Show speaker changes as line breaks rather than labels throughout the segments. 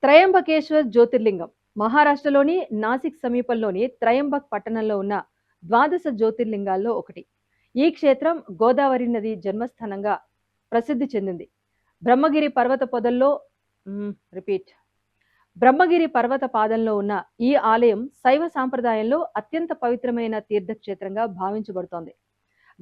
త్రయంబకేశ్వర్ జ్యోతిర్లింగం మహారాష్ట్రలోని నాసిక్ సమీపంలోని త్రయంబక్ పట్టణంలో ఉన్న ద్వాదశ జ్యోతిర్లింగాల్లో ఒకటి. ఈ క్షేత్రం గోదావరి నది జన్మస్థానంగా ప్రసిద్ధి చెందింది. బ్రహ్మగిరి పర్వత పొదల్లో రిపీట్ బ్రహ్మగిరి పర్వత పాదంలో ఉన్న ఈ ఆలయం శైవ సాంప్రదాయంలో అత్యంత పవిత్రమైన తీర్థక్షేత్రంగా భావించబడుతోంది.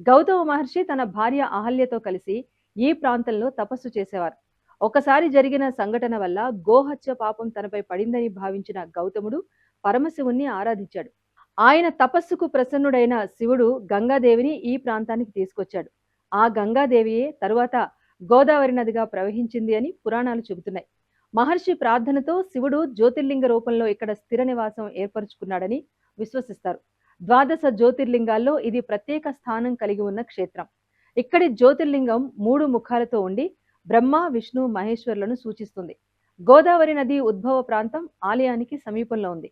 గౌతమ మహర్షి తన భార్య అహల్యతో కలిసి ఈ ప్రాంతంలో తపస్సు చేసేవారు. ఒకసారి జరిగిన సంఘటన వల్ల గోహత్య పాపం తనపై పడిందని భావించిన గౌతముడు పరమశివుణ్ణి ఆరాధించాడు. ఆయన తపస్సుకు ప్రసన్నుడైన శివుడు గంగాదేవిని ఈ ప్రాంతానికి తీసుకొచ్చాడు. ఆ గంగాదేవియే తరువాత గోదావరి నదిగా ప్రవహించింది అని పురాణాలు చెబుతున్నాయి. మహర్షి ప్రార్థనతో శివుడు జ్యోతిర్లింగ రూపంలో ఇక్కడ స్థిర నివాసం ఏర్పరచుకున్నాడని విశ్వసిస్తారు. ద్వాదశ జ్యోతిర్లింగాల్లో ఇది ప్రత్యేక స్థానం కలిగి ఉన్న క్షేత్రం. ఇక్కడి జ్యోతిర్లింగం 3 ముఖాలతో ఉండి బ్రహ్మ, విష్ణు, మహేశ్వరులను సూచిస్తుంది. గోదావరి నది ఉద్భవ ప్రాంతం ఆలయానికి సమీపంలో ఉంది.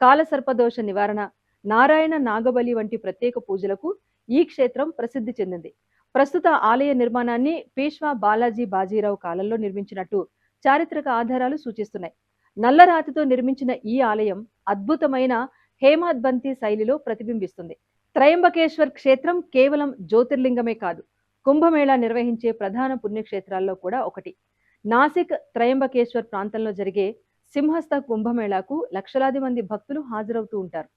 కాలసర్పదోష నివారణ, నారాయణ నాగబలి వంటి ప్రత్యేక పూజలకు ఈ క్షేత్రం ప్రసిద్ధి చెందింది. ప్రస్తుత ఆలయ నిర్మాణాన్ని పేష్వా బాలాజీ బాజీరావు కాలంలో నిర్మించినట్టు చారిత్రక ఆధారాలు సూచిస్తున్నాయి. నల్లరాతితో నిర్మించిన ఈ ఆలయం అద్భుతమైన హేమాద్బంతి శైలిలో ప్రతిబింబిస్తుంది. త్రయంబకేశ్వర్ క్షేత్రం కేవలం జ్యోతిర్లింగమే కాదు, కుంభమేళా నిర్వహించే ప్రధాన పుణ్యక్షేత్రాల్లో కూడా ఒకటి. నాసిక్ త్రయంబకేశ్వర్ ప్రాంతంలో జరిగే సింహస్థ కుంభమేళాకు లక్షలాది మంది భక్తులు హాజరవుతూ ఉంటారు.